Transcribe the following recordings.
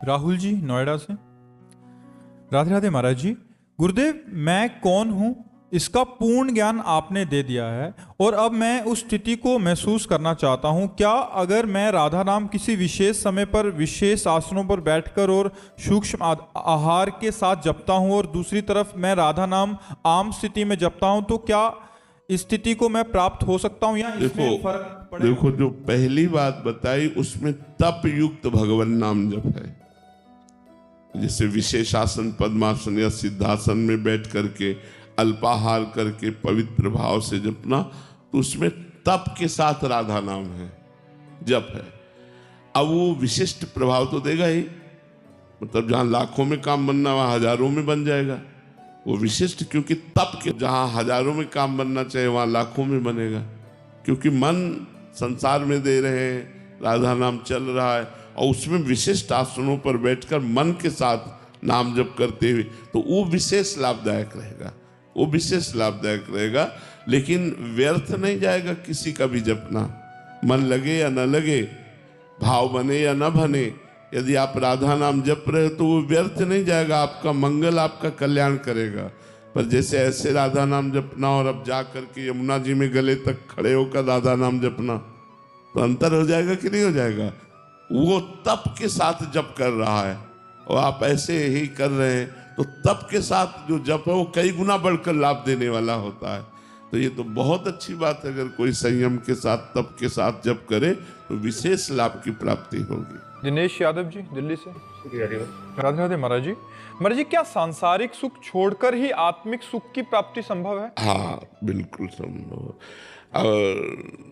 राहुल जी नोएडा से। राधे राधे महाराज जी। गुरुदेव, मैं कौन हूँ इसका पूर्ण ज्ञान आपने दे दिया है और अब मैं उस स्थिति को महसूस करना चाहता हूँ। क्या अगर मैं राधा नाम किसी विशेष समय पर विशेष आसनों पर बैठकर और सूक्ष्म आहार के साथ जपता हूँ और दूसरी तरफ मैं राधा नाम आम स्थिति में जपता हूँ, तो क्या इस स्थिति को मैं प्राप्त हो सकता हूँ या इसमें फर्क पड़ेगा? देखो, जो पहली बात बताई उसमें तप युक्त भगवान नाम जप है। जैसे विशेषासन, पद्मासन या सिद्धासन में बैठ करके अल्पाहार करके पवित्र भाव से जपना, तो उसमें तप के साथ राधा नाम है, जप है। अब वो विशिष्ट प्रभाव तो देगा ही, मतलब जहां लाखों में काम बनना वहां हजारों में बन जाएगा। वो विशिष्ट, क्योंकि तप के जहां हजारों में काम बनना चाहिए वहां लाखों में बनेगा, क्योंकि मन संसार में दे रहे हैं, राधा नाम चल रहा है और उसमें विशिष्ट आसनों पर बैठकर मन के साथ नाम जप करते हुए, तो वो विशेष लाभदायक रहेगा, वो विशेष लाभदायक रहेगा। लेकिन व्यर्थ नहीं जाएगा किसी का भी जपना, मन लगे या न लगे, भाव बने या न बने, यदि आप राधा नाम जप रहे हो तो वो व्यर्थ नहीं जाएगा, आपका मंगल, आपका कल्याण करेगा। पर जैसे ऐसे राधा नाम जपना और अब जा करके यमुना जी में गले तक खड़े होकर राधा नाम जपना, तो अंतर हो जाएगा कि नहीं हो जाएगा? वो तप के साथ जप कर रहा है और आप ऐसे ही कर रहे हैं, तो तप के साथ जो जप है वो कई गुना बढ़कर लाभ देने वाला होता है। तो ये तो बहुत अच्छी बात है, अगर कोई संयम के साथ, तप के साथ जप करे तो विशेष लाभ की प्राप्ति होगी। दिनेश यादव जी दिल्ली से। राधे राधे महाराज जी। महाराज जी, क्या सांसारिक सुख छोड़कर ही आत्मिक सुख की प्राप्ति संभव है? हाँ, बिल्कुल संभव। और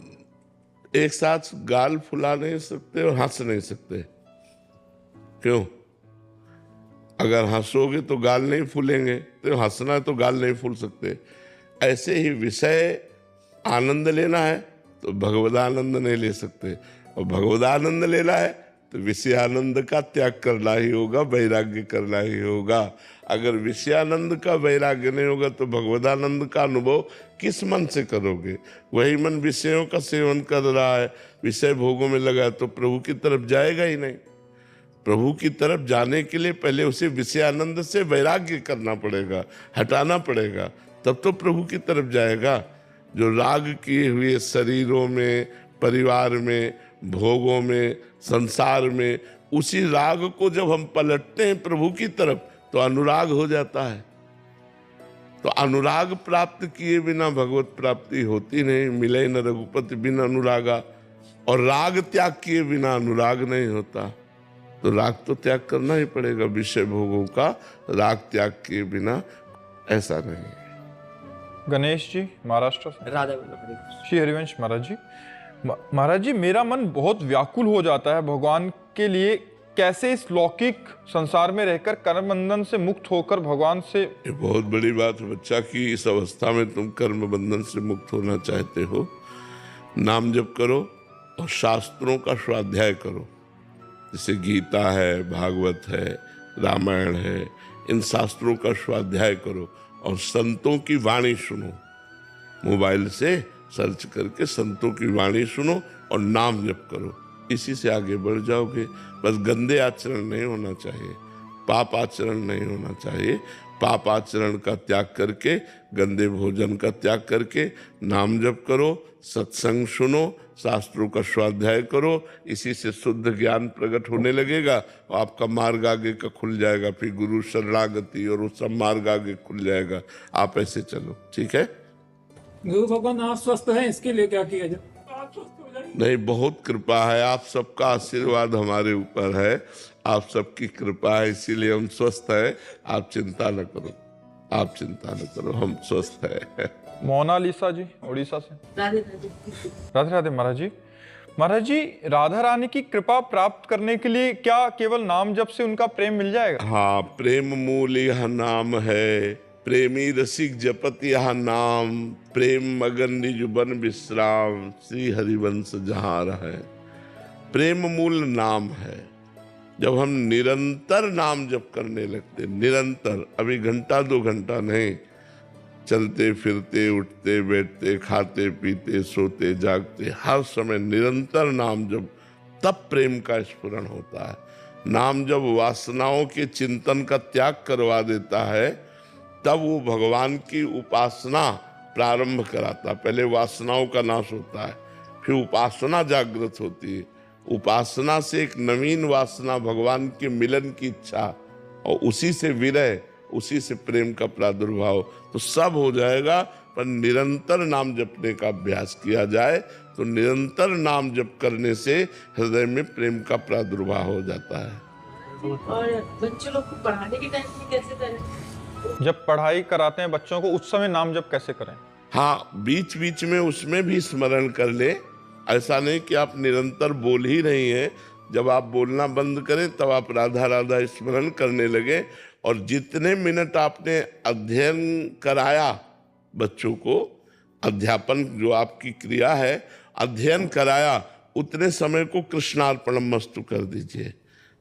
एक साथ गाल फुला नहीं सकते और हंस नहीं सकते। क्यों? अगर हंसोगे तो गाल नहीं फूलेंगे, तो हंसना है तो गाल नहीं फूल सकते। ऐसे ही विषय आनंद लेना है तो भगवदानंद नहीं ले सकते, और भगवदानंद लेना है तो विषयानंद का त्याग करना ही होगा, वैराग्य करना ही होगा। अगर विषयानंद का वैराग्य नहीं होगा तो भगवदानंद का अनुभव किस मन से करोगे? वही मन विषयों का सेवन कर रहा है, विषय भोगों में लगा है, तो प्रभु की तरफ जाएगा ही नहीं। प्रभु की तरफ जाने के लिए पहले उसे विषयानंद से वैराग्य करना पड़ेगा, हटाना पड़ेगा, तब तो प्रभु की तरफ जाएगा। जो राग किए हुए शरीरों में, परिवार में, भोगों में, संसार में, उसी राग को जब हम पलटते हैं प्रभु की तरफ तो अनुराग हो जाता है। तो अनुराग प्राप्त किए बिना भगवत प्राप्ति होती नहीं। मिले न रघुपति बिन अनुरागा, और राग त्याग किए बिना अनुराग नहीं होता। तो राग तो त्याग करना ही पड़ेगा, विषय भोगों का राग त्याग किए बिना ऐसा नहीं। गणेश जी महाराष्ट्र से। राधा श्री हरिवंश महाराज जी। महाराज जी, मेरा मन बहुत व्याकुल हो जाता है भगवान के लिए। कैसे इस लौकिक संसार में रहकर कर्म बंधन से मुक्त होकर भगवान से? ये बहुत बड़ी बात है बच्चा कि इस अवस्था में तुम कर्म बंधन से मुक्त होना चाहते हो। नाम जप करो और शास्त्रों का स्वाध्याय करो, जैसे गीता है, भागवत है, रामायण है, इन शास्त्रों का स्वाध्याय करो और संतों की वाणी सुनो। मोबाइल से सर्च करके संतों की वाणी सुनो और नाम जप करो, इसी से आगे बढ़ जाओगे। बस गंदे आचरण नहीं होना चाहिए, पाप आचरण नहीं होना चाहिए। पाप आचरण का त्याग करके, गंदे भोजन का त्याग करके नाम जप करो, सत्संग सुनो, शास्त्रों का स्वाध्याय करो, इसी से शुद्ध ज्ञान प्रकट होने लगेगा और आपका मार्ग आगे का खुल जाएगा। फिर गुरु शरणागति और वो सब मार्ग आगे खुल जाएगा। आप ऐसे चलो, ठीक है? गुरु भगवान, आप स्वस्थ हैं, इसके लिए क्या किया जाए? आप स्वस्थ हो जाइए। नहीं, बहुत कृपा है, आप सबका आशीर्वाद हमारे ऊपर है, आप सबकी कृपा है, इसीलिए हम स्वस्थ है। आप चिंता न करो, आप चिंता न करो, हम स्वस्थ है। मोनालिसा जी उड़ीसा से। राधे राधे। राधे राधे महाराज जी। महाराज जी, राधा रानी की कृपा प्राप्त करने के लिए क्या केवल नाम जप से उनका प्रेम मिल जाएगा? हाँ, प्रेम मूल यह नाम है, प्रेमी रसिक जपत यह नाम, प्रेम मगन निज बन विश्राम, श्री हरिवंश जहाँ रहे। प्रेम मूल नाम है। जब हम निरंतर नाम जप करने लगते, निरंतर, अभी घंटा 2 घंटा नहीं, चलते फिरते, उठते बैठते, खाते पीते, सोते जागते, हर समय निरंतर नाम जप, तब प्रेम का स्फुरण होता है। नाम जब वासनाओं के चिंतन का त्याग करवा देता है, तब वो भगवान की उपासना प्रारंभ कराता है। पहले वासनाओं का नाश होता है, फिर उपासना जागृत होती है। उपासना से एक नवीन वासना, भगवान के मिलन की इच्छा, और उसी से विरह, उसी से प्रेम का प्रादुर्भाव, तो सब हो जाएगा। पर निरंतर नाम जपने का अभ्यास किया जाए तो निरंतर नाम जप करने से हृदय में प्रेम का प्रादुर्भाव हो जाता है। और बच्चों लोग को पढ़ाने के टाइम में कैसे करें? जब पढ़ाई कराते हैं बच्चों को, उस समय नाम जप कैसे करें? हाँ, बीच बीच में उसमें भी स्मरण कर ले। ऐसा नहीं कि आप निरंतर बोल ही रही हैं, जब आप बोलना बंद करें तब आप राधा राधा स्मरण करने लगे। और जितने मिनट आपने अध्ययन कराया बच्चों को, अध्यापन जो आपकी क्रिया है, अध्ययन कराया, उतने समय को कृष्णार्पणमस्तु कर दीजिए।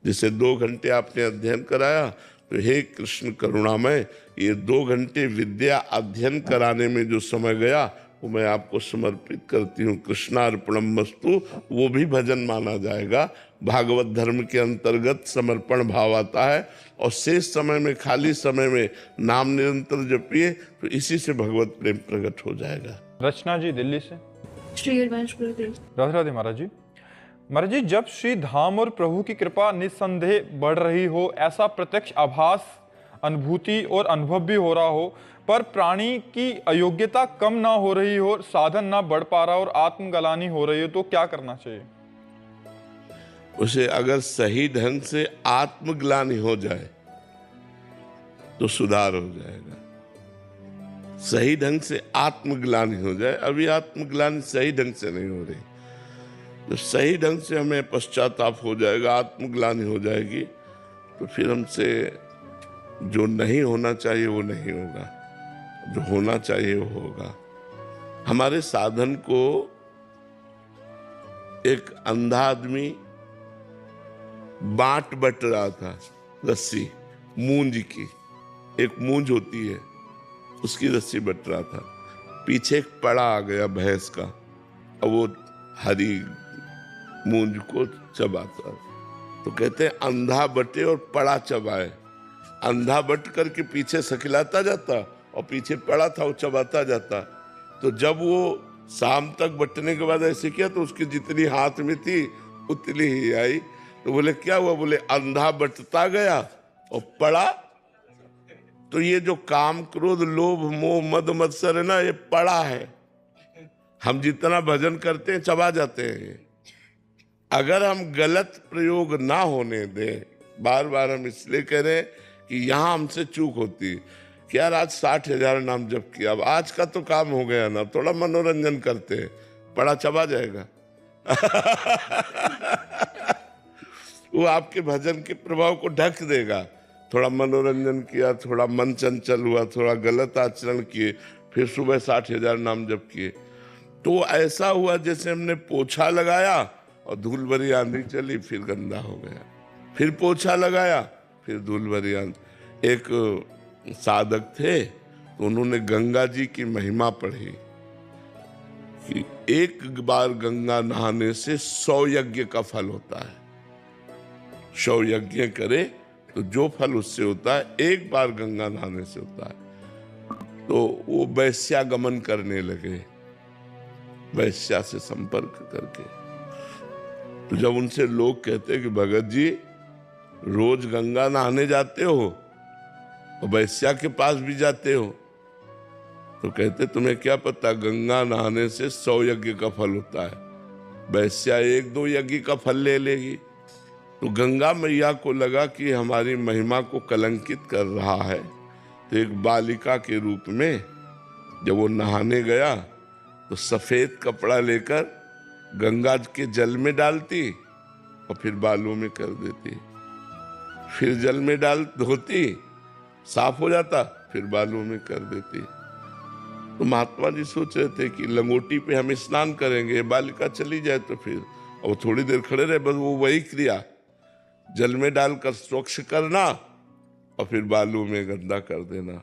जैसे 2 घंटे आपने अध्ययन कराया, तो हे कृष्ण करुणामय, ये 2 घंटे विद्या अध्ययन कराने में जो समय गया वो मैं आपको समर्पित करती हूँ, कृष्णार्पणमस्तु। वो भी भजन माना जाएगा। भागवत धर्म के अंतर्गत समर्पण भाव आता है। और शेष समय में, खाली समय में नाम निरंतर जपिए, तो इसी से भगवत प्रेम प्रकट हो जाएगा। रचना जी दिल्ली से। श्री हरिवंश गुरुदेव। राधे राधे महाराज जी। महाराज जी, जब श्री धाम और प्रभु की कृपा निस्संदेह बढ़ रही हो, ऐसा प्रत्यक्ष आभास, अनुभूति और अनुभव भी हो रहा हो, पर प्राणी की अयोग्यता कम ना हो रही हो, साधन ना बढ़ पा रहा और आत्मग्लानि हो रही हो, तो क्या करना चाहिए? उसे अगर सही ढंग से आत्मग्लानि हो जाए तो सुधार हो जाएगा। सही ढंग से आत्मग्लानि हो जाए। अभी आत्मग्लानि सही ढंग से नहीं हो रही। तो सही ढंग से हमें पश्चाताप हो जाएगा, आत्मग्लानि हो जाएगी, तो फिर हमसे जो नहीं होना चाहिए वो नहीं होगा, जो होना चाहिए वो होगा। हमारे साधन को एक अंधा आदमी बांट बट रहा था, रस्सी मूंज की, एक मूंज होती है, उसकी रस्सी बट रहा था। पीछे एक पड़ा आ गया भैंस का, और वो हरी मूंज को चबाता। तो कहते हैं अंधा बटे और पड़ा चबाए। अंधा बट करके पीछे सकिलाता जाता, और पीछे पड़ा था वो चबाता जाता। तो जब वो शाम तक बटने के बाद ऐसे किया, तो उसकी जितनी हाथ में थी उतनी ही आई। तो बोले क्या हुआ? बोले अंधा बटता गया और पड़ा। तो ये जो काम, क्रोध, लोभ, मोह, मद, मत्सर है ना, ये पड़ा है। हम जितना भजन करते हैं चबा जाते हैं। अगर हम गलत प्रयोग ना होने दें, बार बार हम इसलिए करें कि यहाँ हमसे चूक होती है कि यार आज 60,000 नाम जप किया, अब आज का तो काम हो गया ना, थोड़ा मनोरंजन करते हैं, पड़ा चबा जाएगा। वो आपके भजन के प्रभाव को ढक देगा। थोड़ा मनोरंजन किया, थोड़ा मन चंचल हुआ, थोड़ा गलत आचरण किए, फिर सुबह 60,000 नाम जप किए। तो ऐसा हुआ जैसे हमने पोछा लगाया और धूल भरी आंधी चली, फिर गंदा हो गया। फिर पोछा लगाया, फिर धूल भरी आंधी। एक साधक थे, तो उन्होंने गंगा जी की महिमा पढ़ी कि एक बार गंगा नहाने से 100 यज्ञ का फल होता है। 100 यज्ञ करे तो जो फल उससे होता है, एक बार गंगा नहाने से होता है। तो वो वैश्यागमन करने लगे, वैश्या से संपर्क करके। तो जब उनसे लोग कहते कि भगत जी रोज गंगा नहाने जाते हो और वैश्या के पास भी जाते हो, तो कहते तुम्हें क्या पता, गंगा नहाने से 100 यज्ञ का फल होता है, वैश्या 1-2 यज्ञ का फल ले लेगी। तो गंगा मैया को लगा कि हमारी महिमा को कलंकित कर रहा है। तो एक बालिका के रूप में जब वो नहाने गया, तो सफेद कपड़ा लेकर गंगा के जल में डालती और फिर बालों में कर देती, फिर जल में डाल धोती, साफ हो जाता, फिर बालों में कर देती। तो महात्मा जी सोच रहे थे कि लंगोटी पे हम स्नान करेंगे, बालिका चली जाए तो फिर, और थोड़ी देर खड़े रहे, बस वो वही क्रिया, जल में डालकर स्वच्छ करना और फिर बालू में गंदा कर देना।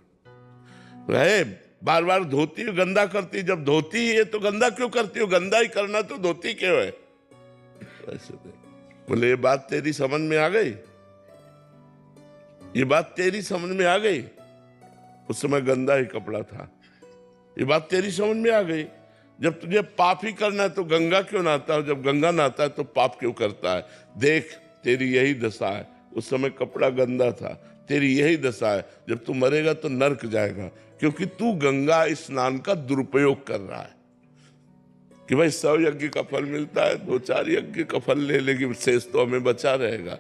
तो है बार बार धोती हो गंदा करती, जब धोती है तो गंदा क्यों करती हो? गंदा ही करना तो धोती क्यों है? ऐसे बोले ये बात तेरी समझ में आ गई, ये बात तेरी समझ में आ गई। उस समय गंदा ही कपड़ा था। ये बात तेरी समझ में आ गई, जब तुझे पाप ही करना है तो गंगा क्यों नहाता है, जब गंगा नहाता है तो पाप क्यों करता है। देख तेरी यही दशा है। उस समय कपड़ा गंदा था, तेरी यही दशा है। जब तू मरेगा तो नरक जाएगा, क्योंकि तू गंगा स्नान का दुरुपयोग कर रहा है कि भाई 100 यज्ञ का फल मिलता है, 2-4 यज्ञ का फल ले लेगी, शेष तो हमें बचा रहेगा।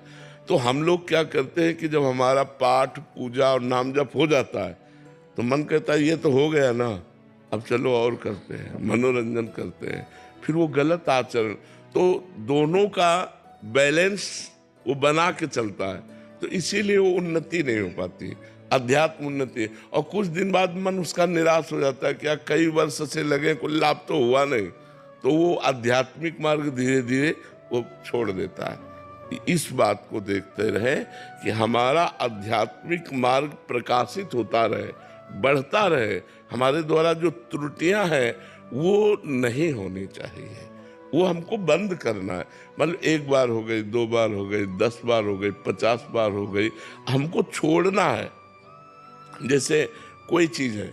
तो हम लोग क्या करते हैं कि जब हमारा पाठ पूजा और नाम जप हो जाता है तो मन कहता है ये तो हो गया ना, अब चलो और करते हैं, मनोरंजन करते हैं। फिर वो गलत आचरण, तो दोनों का बैलेंस वो बना के चलता है, तो इसीलिए वो उन्नति नहीं हो पाती, अध्यात्म उन्नति। और कुछ दिन बाद मन उसका निराश हो जाता है, क्या कई वर्ष से लगे कोई लाभ तो हुआ नहीं, तो वो आध्यात्मिक मार्ग धीरे धीरे वो छोड़ देता है। इस बात को देखते रहे कि हमारा आध्यात्मिक मार्ग प्रकाशित होता रहे, बढ़ता रहे। हमारे द्वारा जो त्रुटियां हैं वो नहीं होनी चाहिए, वो हमको बंद करना है। मतलब 1 बार हो गई, 2 बार हो गई, 10 बार हो गई, 50 बार हो गई, हमको छोड़ना है। जैसे कोई चीज़ है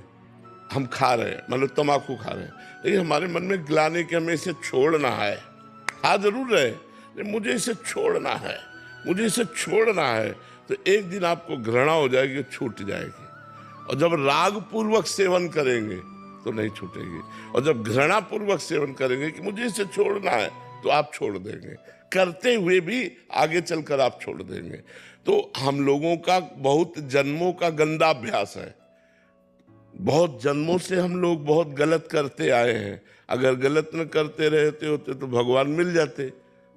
हम खा रहे हैं, मतलब तम्बाकू खा रहे हैं, लेकिन हमारे मन में ग्लानि कि हमें इसे छोड़ना है। खा जरूर रहे, लेकिन मुझे इसे छोड़ना है, मुझे इसे छोड़ना है। तो एक दिन आपको घृणा हो जाएगी, छूट जाएगी। और जब राग पूर्वक सेवन करेंगे तो नहीं छूटेगी, और जब घृणा पूर्वक सेवन करेंगे कि मुझे इसे छोड़ना है तो आप छोड़ देंगे, करते हुए भी आगे चलकर आप छोड़ देंगे। तो हम लोगों का बहुत जन्मों का गंदा अभ्यास है, बहुत जन्मों से हम लोग बहुत गलत करते आए हैं। अगर गलत न करते रहते होते तो भगवान मिल जाते।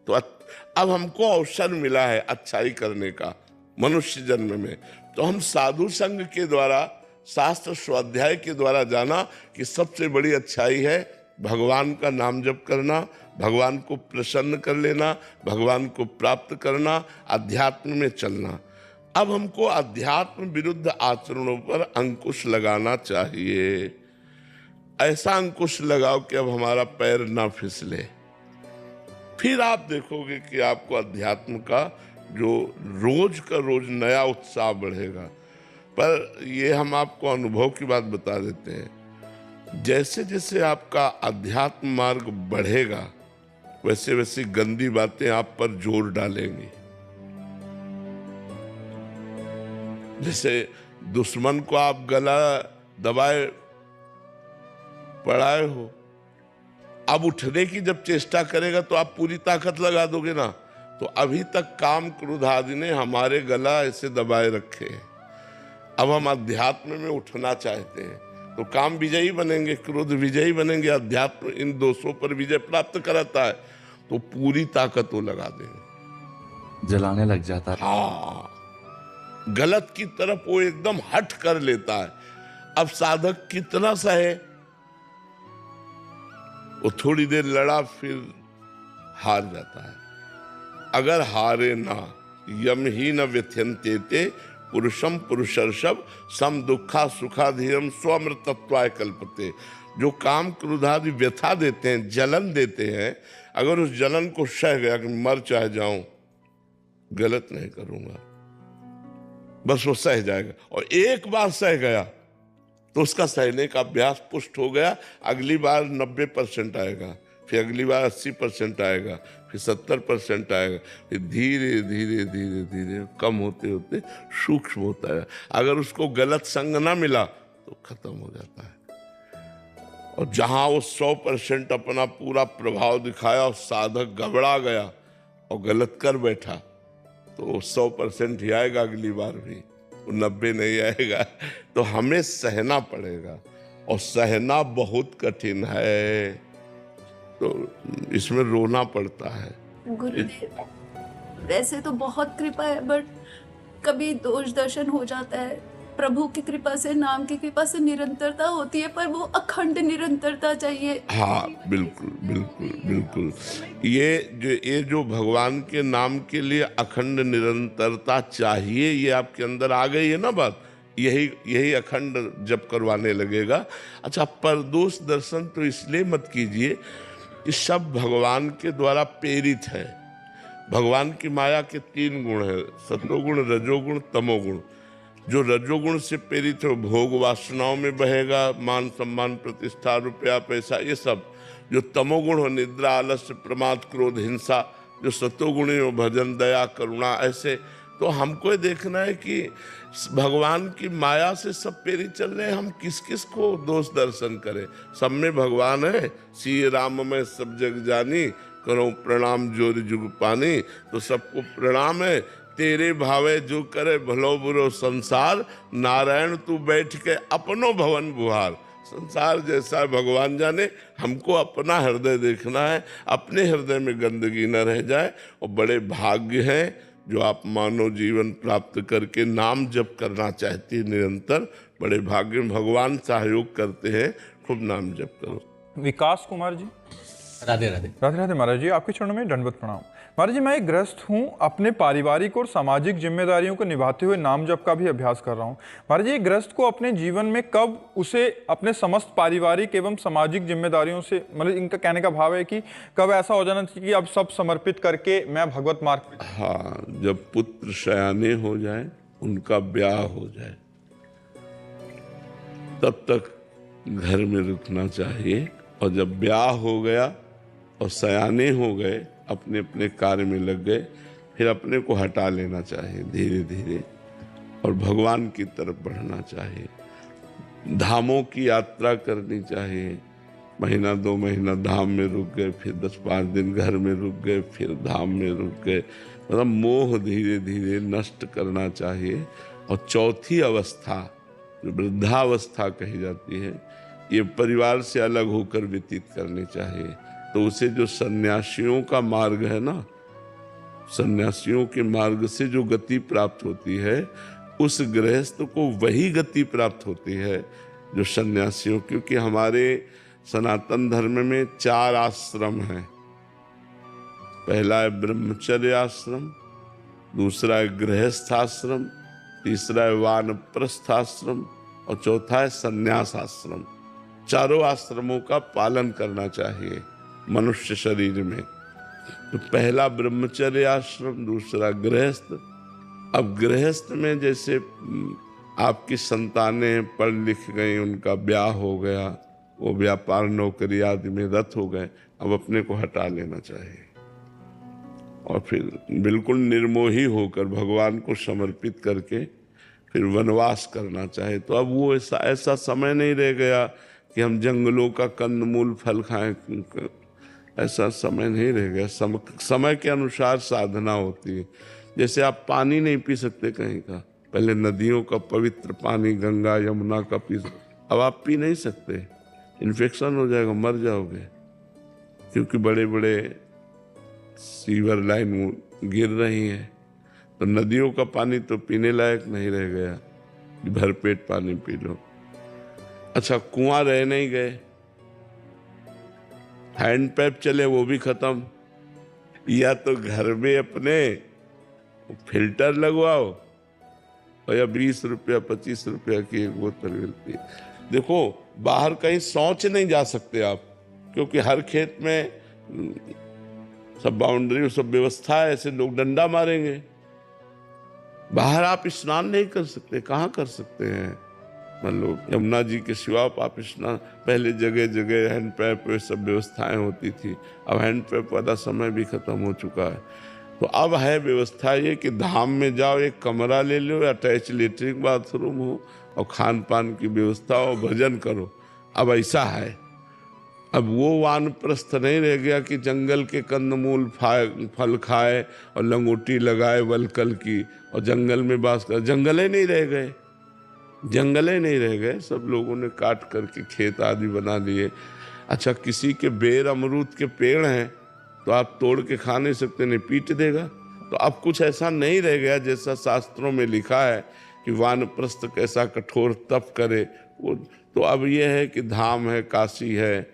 तो अब हमको अवसर मिला है अच्छाई करने का मनुष्य जन्म में, तो हम साधु संघ के द्वारा, शास्त्र स्वाध्याय के द्वारा जाना कि सबसे बड़ी अच्छाई है भगवान का नाम जप करना, भगवान को प्रसन्न कर लेना, भगवान को प्राप्त करना, अध्यात्म में चलना। अब हमको अध्यात्म विरुद्ध आचरणों पर अंकुश लगाना चाहिए। ऐसा अंकुश लगाओ कि अब हमारा पैर ना फिसले। फिर आप देखोगे कि आपको अध्यात्म का जो रोज का रोज नया उत्साह बढ़ेगा। पर ये हम आपको अनुभव की बात बता देते हैं, जैसे जैसे आपका अध्यात्म मार्ग बढ़ेगा वैसे वैसे गंदी बातें आप पर जोर डालेंगी। जैसे दुश्मन को आप गला दबाए पड़ाए हो, अब उठने की जब चेष्टा करेगा तो आप पूरी ताकत लगा दोगे ना। तो अभी तक काम क्रोध आदि ने हमारे गला ऐसे दबाए रखे हैं, अब हम अध्यात्म में उठना चाहते हैं तो काम विजयी बनेंगे, क्रोध विजयी बनेंगे, अध्यात्म इन दोषों पर विजय प्राप्त कराता है, तो पूरी ताकत वो लगा देंगे, जलाने लग जाता है। हाँ, गलत की तरफ वो एकदम हट कर लेता है। अब साधक कितना सहे, वो थोड़ी देर लड़ा फिर हार जाता है। अगर हारे ना, यम ही न व्यथ्यन्ते पुरुषम पुरुषर्षभ सम दुखा सुखाधीरम स्वमृतत्वाय कल्पते। जो काम क्रोधादि व्यथा देते हैं, जलन देते हैं, अगर उस जलन को सह गया कि मर चाहे जाऊं, गलत नहीं करूंगा, बस वो सह जाएगा। और एक बार सह गया तो उसका सहने का अभ्यास पुष्ट हो गया। अगली बार 90% आएगा, फिर अगली बार 80% आएगा, फिर 70% आएगा, फिर धीरे धीरे धीरे धीरे कम होते होते सूक्ष्म होता है। अगर उसको गलत संग ना मिला तो खत्म हो जाता है। और जहां वो 100% अपना पूरा प्रभाव दिखाया और साधक घबरा गया और गलत कर बैठा, तो 100% ही आएगा, अगली बार भी वो 90 नहीं आएगा। तो हमें सहना पड़ेगा, और सहना बहुत कठिन है, तो इसमें रोना पड़ता है। गुरुदेव, वैसे तो बहुत कृपा है, बट कभी दोष दर्शन हो जाता है। प्रभु की कृपा से, नाम की कृपा से निरंतरता होती है, पर वो अखंड निरंतरता चाहिए। हाँ, बिल्कुल बिल्कुल बिल्कुल। ये जो भगवान के नाम के लिए अखंड निरंतरता चाहिए, ये आपके अंदर आ गई है ना बात, यही अखंड जप करवाने लगेगा। अच्छा, परदोष दर्शन तो इसलिए मत कीजिए कि सब भगवान के द्वारा प्रेरित है, भगवान की माया के 3 गुण है, सतोगुण, रजोगुण, तमोगुण। जो रजोगुण से प्रेरित हो भोग वासनाओं में बहेगा, मान सम्मान प्रतिष्ठा रुपया पैसा ये सब। जो तमोगुण हो निद्रा आलस्य प्रमाद क्रोध हिंसा। जो सतोगुणी हो भजन दया करुणा ऐसे। तो हमको ये देखना है कि भगवान की माया से सब प्रेरित चल रहे हैं, हम किस किस को दोष दर्शन करें। सब में भगवान है, सिय राम में सब जग जानी, करो प्रणाम जोर जुग पानी। तो सबको प्रणाम है, तेरे भावे जो करे भलो बुरो संसार, नारायण तू बैठ के अपनो भवन बुहार। संसार जैसा है भगवान जाने, हमको अपना हृदय देखना है, अपने हृदय में गंदगी न रह जाए। और बड़े भाग्य हैं जो आप मानव जीवन प्राप्त करके नाम जप करना चाहती है निरंतर, बड़े भाग्य में भगवान सहयोग करते हैं। खूब नाम जप करो। विकास कुमार जी, राधे राधे। राधे राधे महाराज जी, आपके चरणों में दंडवत प्रणाम। महाराज जी, मैं एक गृहस्थ हूँ, अपने पारिवारिक और सामाजिक जिम्मेदारियों को निभाते हुए नाम जप का भी अभ्यास कर रहा हूँ। महाराज जी, गृहस्थ को अपने जीवन में कब उसे अपने समस्त पारिवारिक एवं सामाजिक जिम्मेदारियों से, मतलब इनका कहने का भाव है कि कब ऐसा हो जाना चाहिए कि अब सब समर्पित करके मैं भगवत मार्ग पे। हाँ, जब पुत्र सयाने हो जाए, उनका ब्याह हो जाए, तब तक घर में रुकना चाहिए। और जब ब्याह हो गया और सयाने हो गए, अपने अपने कार्य में लग गए, फिर अपने को हटा लेना चाहिए धीरे धीरे और भगवान की तरफ बढ़ना चाहिए। धामों की यात्रा करनी चाहिए। महीना 2 महीना धाम में रुक गए, फिर 10-5 दिन घर में रुक गए, फिर धाम में रुक गए। मतलब मोह धीरे धीरे नष्ट करना चाहिए। और चौथी अवस्था जो वृद्धावस्था कही जाती है, ये परिवार से अलग होकर व्यतीत करनी चाहिए। तो उसे जो सन्यासियों का मार्ग है ना, सन्यासियों के मार्ग से जो गति प्राप्त होती है, उस गृहस्थ को वही गति प्राप्त होती है जो सन्यासियों। क्योंकि हमारे सनातन धर्म में 4 आश्रम हैं। पहला है ब्रह्मचर्य आश्रम, दूसरा है गृहस्थ आश्रम, तीसरा है वानप्रस्थ आश्रम और चौथा है संन्यास आश्रम। 4 आश्रमों का पालन करना चाहिए मनुष्य शरीर में। तो पहला ब्रह्मचर्य आश्रम, दूसरा गृहस्थ। अब गृहस्थ में जैसे आपकी संतानें पढ़ लिख गई, उनका ब्याह हो गया, वो व्यापार नौकरी आदि में रत हो गए, अब अपने को हटा लेना चाहिए और फिर बिल्कुल निर्मोही होकर भगवान को समर्पित करके फिर वनवास करना चाहिए। तो अब वो ऐसा समय नहीं रह गया कि हम जंगलों का कंदमूल फल खाएं, ऐसा समय नहीं रह गया। समय के अनुसार साधना होती है। जैसे आप पानी नहीं पी सकते कहीं का, पहले नदियों का पवित्र पानी गंगा यमुना का पी, अब आप पी नहीं सकते, इन्फेक्शन हो जाएगा, मर जाओगे। क्योंकि बड़े बड़े सीवर लाइन गिर रही हैं, तो नदियों का पानी तो पीने लायक नहीं रह गया, भरपेट पानी पी लो। अच्छा, कुआं रह नहीं गए, हैंडपैप चले वो भी खत्म। या तो घर में अपने फिल्टर लगवाओ और या 20 रुपया 25 रुपया की एक बोतल मिलती है। देखो, बाहर कहीं शौच नहीं जा सकते आप, क्योंकि हर खेत में सब बाउंड्री सब व्यवस्था है, ऐसे लोग डंडा मारेंगे। बाहर आप स्नान नहीं कर सकते, कहाँ कर सकते हैं? मान लो यमुना जी के सिवा आप स्नान, पहले जगह जगह हैंडपैप वे सब व्यवस्थाएं होती थी, अब हैंडपैप वाला समय भी खत्म हो चुका है। तो अब है व्यवस्था ये कि धाम में जाओ, एक कमरा ले लो, अटैच लेटरिन बाथरूम हो और खान पान की व्यवस्था हो, भजन करो। अब ऐसा है। अब वो वानप्रस्थ नहीं रह गया कि जंगल के कंदमूल फल खाए और लंगोटी लगाए वलकल की और जंगल में बास कर। जंगले नहीं रह गए, जंगले नहीं रह गए, सब लोगों ने काट करके खेत आदि बना लिए। अच्छा, किसी के बेर अमरूद के पेड़ हैं तो आप तोड़ के खा नहीं सकते, नहीं पीट देगा। तो अब कुछ ऐसा नहीं रह गया जैसा शास्त्रों में लिखा है कि वानप्रस्थ कैसा कठोर तप करे वो। तो अब ये है कि धाम है, काशी है,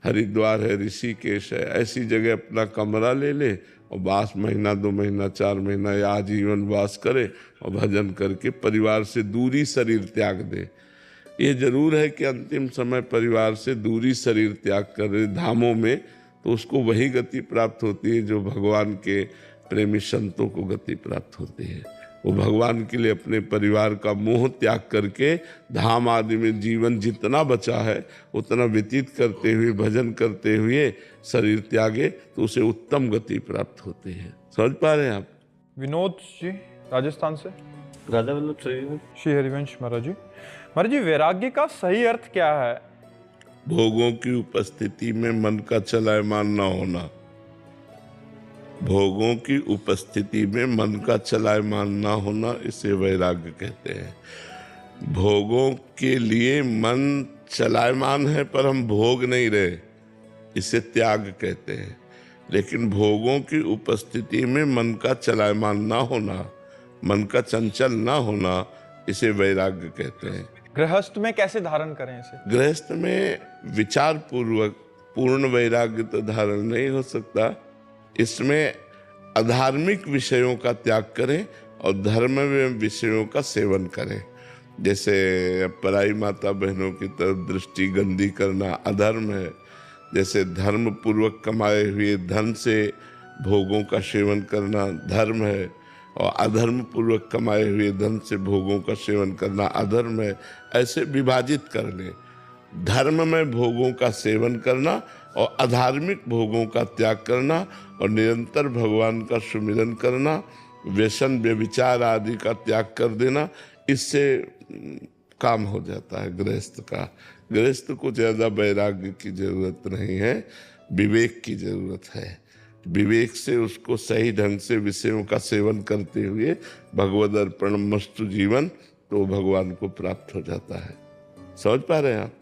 हरिद्वार है, ऋषिकेश है, ऐसी जगह अपना कमरा ले ले और वास महीना 2 महीना 4 महीना या आजीवन वास करे और भजन करके परिवार से दूरी शरीर त्याग दे। ये जरूर है कि अंतिम समय परिवार से दूरी शरीर त्याग करे धामों में, तो उसको वही गति प्राप्त होती है जो भगवान के प्रेमी संतों को गति प्राप्त होती है। वो भगवान के लिए अपने परिवार का मोह त्याग करके धाम आदि में जीवन जितना बचा है उतना व्यतीत करते हुए, भजन करते हुए शरीर त्यागे तो उसे उत्तम गति प्राप्त होती है। समझ पा रहे हैं आप? विनोद जी राजस्थान से। राधा वल्लभ श्री हरिवंश महाराज जी। महाराज जी, वैराग्य का सही अर्थ क्या है? भोगों की उपस्थिति में मन का चलायमान न होना। भोगों की उपस्थिति में मन का चलायमान ना होना, इसे वैराग्य कहते हैं। भोगों के लिए मन चलायमान है पर हम भोग नहीं रहे, इसे त्याग कहते हैं। लेकिन भोगों की उपस्थिति में मन का चलायमान ना होना, मन का चंचल ना होना, इसे वैराग्य कहते हैं। गृहस्थ में कैसे धारण करें इसे? गृहस्थ में विचार पूर्वक पूर्ण वैराग्य तो धारण नहीं हो सकता। इसमें अधार्मिक विषयों का त्याग करें और धर्म में विषयों का सेवन करें। जैसे पराई माता बहनों की तरफ दृष्टि गंदी करना अधर्म है। जैसे धर्म पूर्वक कमाए हुए धन से भोगों का सेवन करना धर्म है, और अधर्म पूर्वक कमाए हुए धन से भोगों का सेवन करना अधर्म है। ऐसे विभाजित कर लें। धर्म में भोगों का सेवन करना और अधार्मिक भोगों का त्याग करना और निरंतर भगवान का सुमिरन करना, व्यसन व्यभिचार आदि का त्याग कर देना, इससे काम हो जाता है गृहस्थ का। गृहस्थ को ज़्यादा वैराग्य की जरूरत नहीं है, विवेक की जरूरत है। विवेक से उसको सही ढंग से विषयों का सेवन करते हुए भगवद अर्पण मस्तु जीवन तो भगवान को प्राप्त हो जाता है। समझ पा रहे हैं आप?